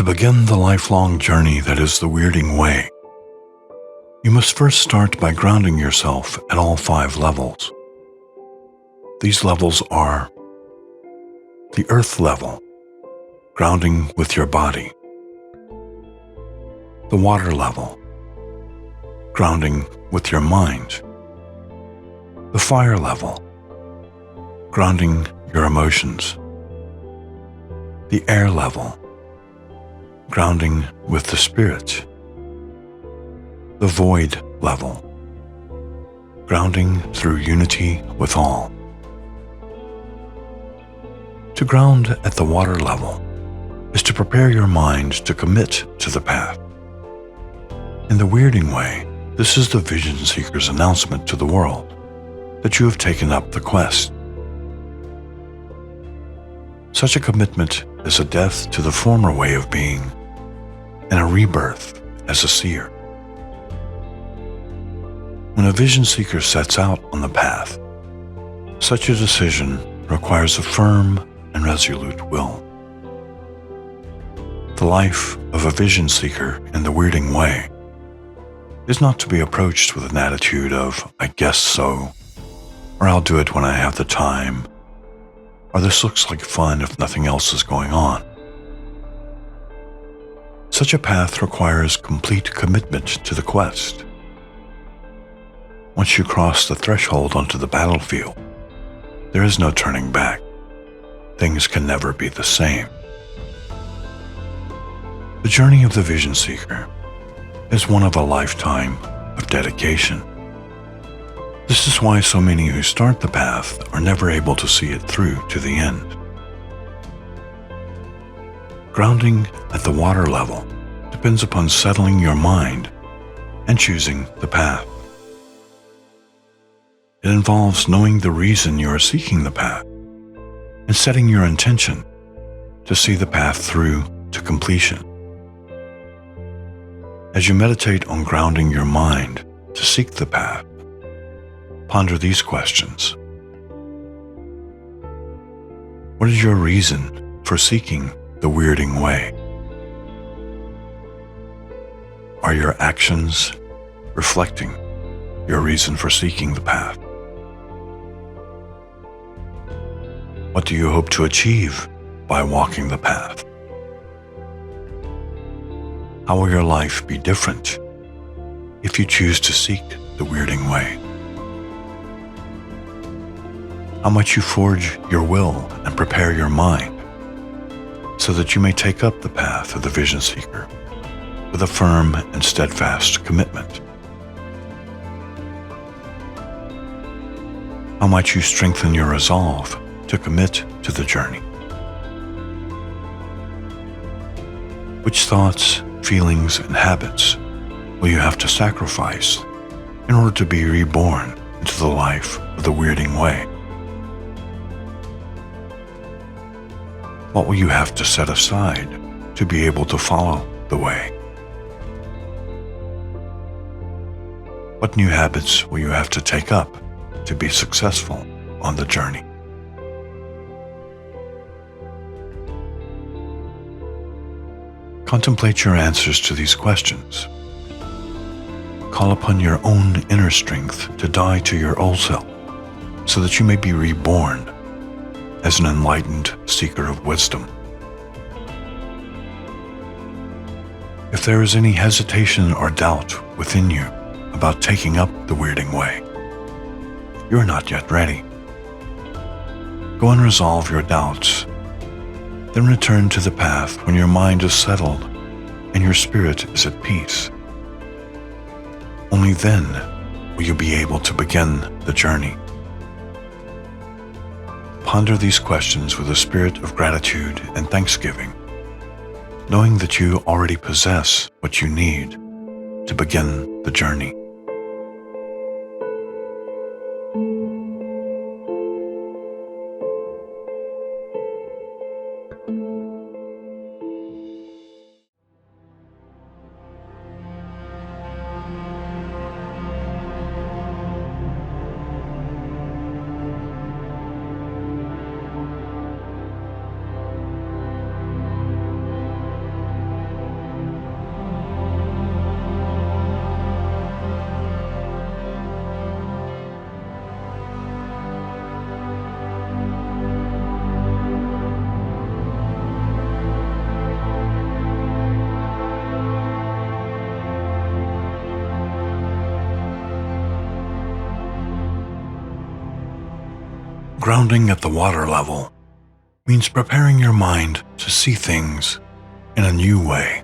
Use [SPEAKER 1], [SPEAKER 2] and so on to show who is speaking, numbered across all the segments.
[SPEAKER 1] begin the lifelong journey that is the Wyrding Way, you must first start by grounding yourself at all 5 levels. These levels are the earth level, grounding with your body; the water level, grounding with your mind; the fire level, grounding your emotions; the air level, grounding with the spirit; the void level, grounding through unity with all. To ground at the water level is to prepare your mind to commit to the path. In the Wyrding Way, this is the vision seeker's announcement to the world that you have taken up the quest. Such a commitment is a death to the former way of being and a rebirth as a seer. When a vision seeker sets out on the path, such a decision requires a firm and resolute will. The life of a vision seeker in the Wyrding Way is not to be approached with an attitude of, "I guess so," or "I'll do it when I have the time," or "this looks like fun if nothing else is going on." Such a path requires complete commitment to the quest. Once you cross the threshold onto the battlefield, there is no turning back. Things can never be the same. The journey of the vision seeker is one of a lifetime of dedication. This is why so many who start the path are never able to see it through to the end. Grounding at the water level depends upon settling your mind and choosing the path. It involves knowing the reason you are seeking the path and setting your intention to see the path through to completion. As you meditate on grounding your mind to seek the path, ponder these questions. What is your reason for seeking the Wyrding Way? Are your actions reflecting your reason for seeking the path? What do you hope to achieve by walking the path? How will your life be different if you choose to seek the Wyrding Way? How might you forge your will and prepare your mind so that you may take up the path of the vision seeker with a firm and steadfast commitment? How might you strengthen your resolve to commit to the journey? Which thoughts, feelings, and habits will you have to sacrifice in order to be reborn into the life of the Wyrding Way? What will you have to set aside to be able to follow the way? What new habits will you have to take up to be successful on the journey? Contemplate your answers to these questions. Call upon your own inner strength to die to your old self so that you may be reborn as an enlightened seeker of wisdom. If there is any hesitation or doubt within you about taking up the Wyrding Way, you are not yet ready. Go and resolve your doubts. Then return to the path when your mind is settled and your spirit is at peace. Only then will you be able to begin the journey. Ponder these questions with a spirit of gratitude and thanksgiving, knowing that you already possess what you need to begin the journey. Grounding at the water level means preparing your mind to see things in a new way.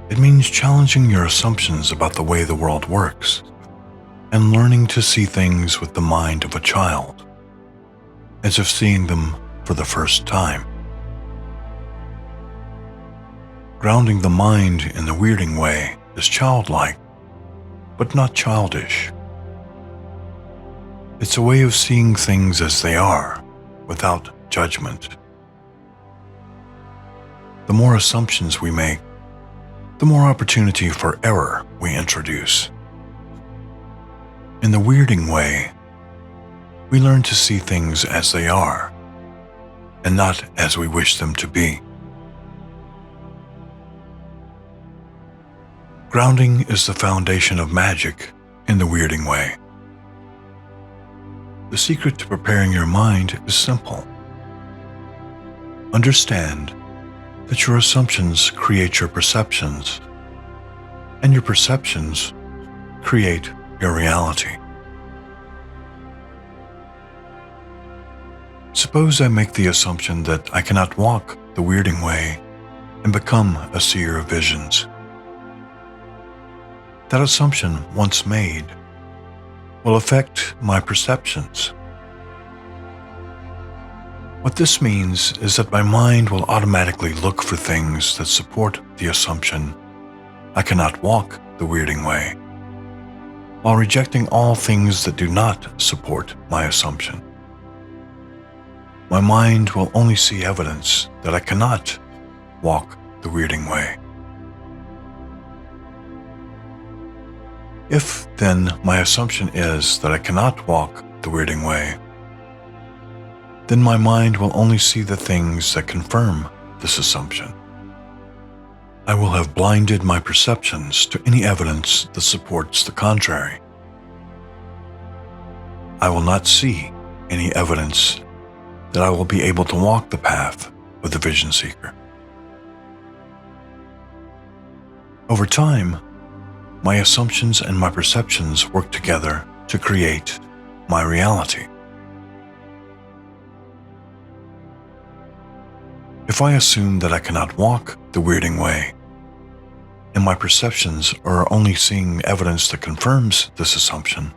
[SPEAKER 1] It means challenging your assumptions about the way the world works and learning to see things with the mind of a child, as if seeing them for the first time. Grounding the mind in the Wyrding Way is childlike, but not childish. It's a way of seeing things as they are, without judgment. The more assumptions we make, the more opportunity for error we introduce. In the Wyrding Way, we learn to see things as they are, and not as we wish them to be. Grounding is the foundation of magic in the Wyrding Way. The secret to preparing your mind is simple. Understand that your assumptions create your perceptions, and your perceptions create your reality. Suppose I make the assumption that I cannot walk the Wyrding Way and become a seer of visions. That assumption, once made, will affect my perceptions. What this means is that my mind will automatically look for things that support the assumption I cannot walk the Wyrding Way, while rejecting all things that do not support my assumption. My mind will only see evidence that I cannot walk the Wyrding Way. If, then, my assumption is that I cannot walk the Wyrding Way, then my mind will only see the things that confirm this assumption. I will have blinded my perceptions to any evidence that supports the contrary. I will not see any evidence that I will be able to walk the path of the vision seeker. Over time, my assumptions and my perceptions work together to create my reality. If I assume that I cannot walk the Wyrding Way, and my perceptions are only seeing evidence that confirms this assumption,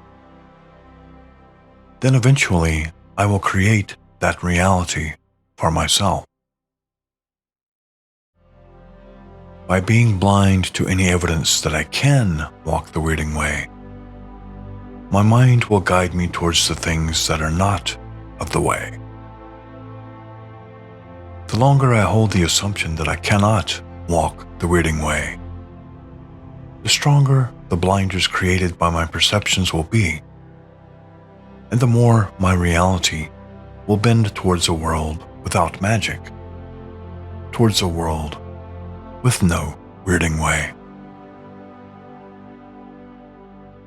[SPEAKER 1] then eventually I will create that reality for myself. By being blind to any evidence that I can walk the Wyrding Way, my mind will guide me towards the things that are not of the way. The longer I hold the assumption that I cannot walk the Wyrding Way, the stronger the blinders created by my perceptions will be, and the more my reality will bend towards a world without magic, towards a world with no Wyrding Way.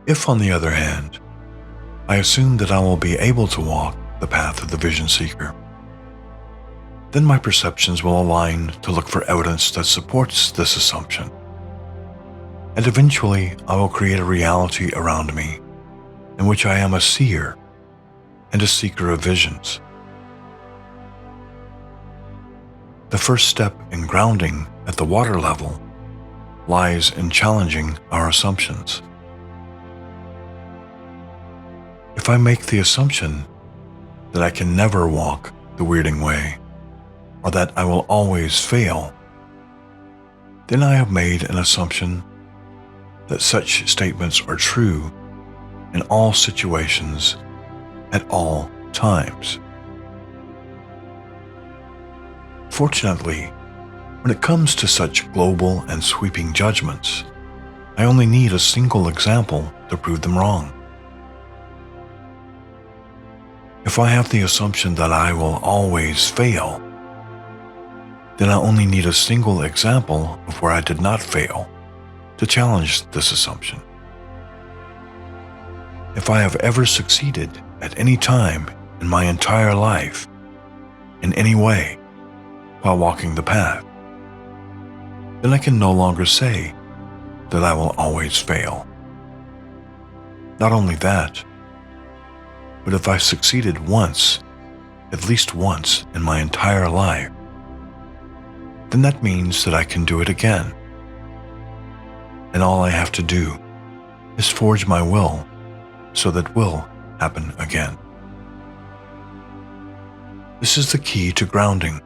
[SPEAKER 1] If, on the other hand, I assume that I will be able to walk the path of the vision seeker, then my perceptions will align to look for evidence that supports this assumption, and eventually I will create a reality around me in which I am a seer and a seeker of visions. The first step in grounding at the water level lies in challenging our assumptions. If I make the assumption that I can never walk the Wyrding Way, or that I will always fail, then I have made an assumption that such statements are true in all situations at all times. Fortunately, when it comes to such global and sweeping judgments, I only need a single example to prove them wrong. If I have the assumption that I will always fail, then I only need a single example of where I did not fail to challenge this assumption. If I have ever succeeded at any time in my entire life, in any way, while walking the path, then I can no longer say that I will always fail. Not only that, But if I succeeded once, at least once in my entire life, then that means that I can do it again. And all I have to do is forge my will so that will happen again. This is the key to grounding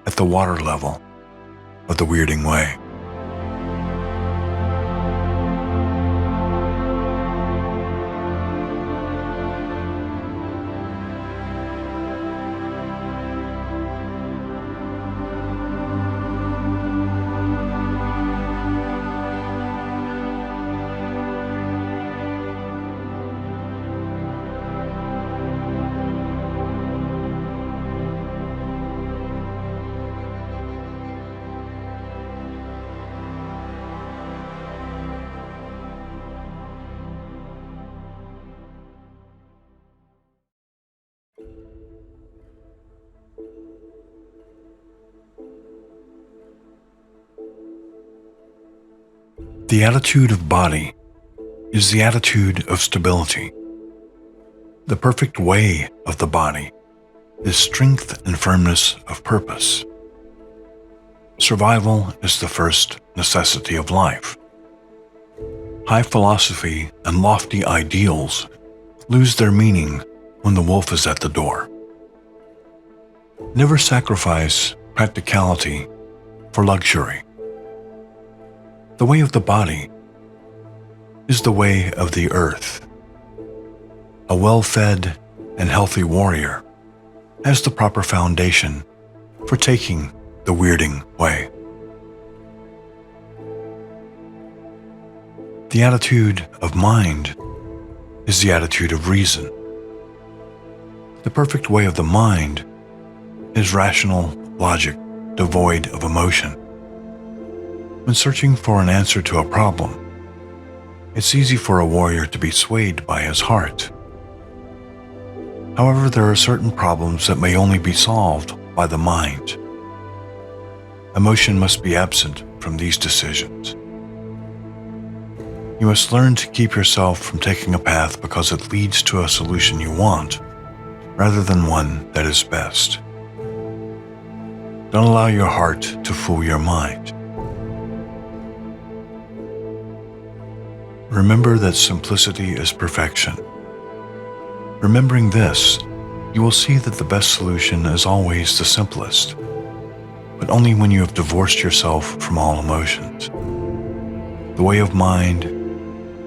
[SPEAKER 1] at the water level of the Wyrding Way. The attitude of body is the attitude of stability. The perfect way of the body is strength and firmness of purpose. Survival is the first necessity of life. High philosophy and lofty ideals lose their meaning when the wolf is at the door. Never sacrifice practicality for luxury. The way of the body is the way of the earth. A well-fed and healthy warrior has the proper foundation for taking the Wyrding Way. The attitude of mind is the attitude of reason. The perfect way of the mind is rational logic devoid of emotion. When searching for an answer to a problem, it's easy for a warrior to be swayed by his heart. However, there are certain problems that may only be solved by the mind. Emotion must be absent from these decisions. You must learn to keep yourself from taking a path because it leads to a solution you want, rather than one that is best. Don't allow your heart to fool your mind. Remember that simplicity is perfection. Remembering this, you will see that the best solution is always the simplest, but only when you have divorced yourself from all emotions. The way of mind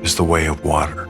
[SPEAKER 1] is the way of water.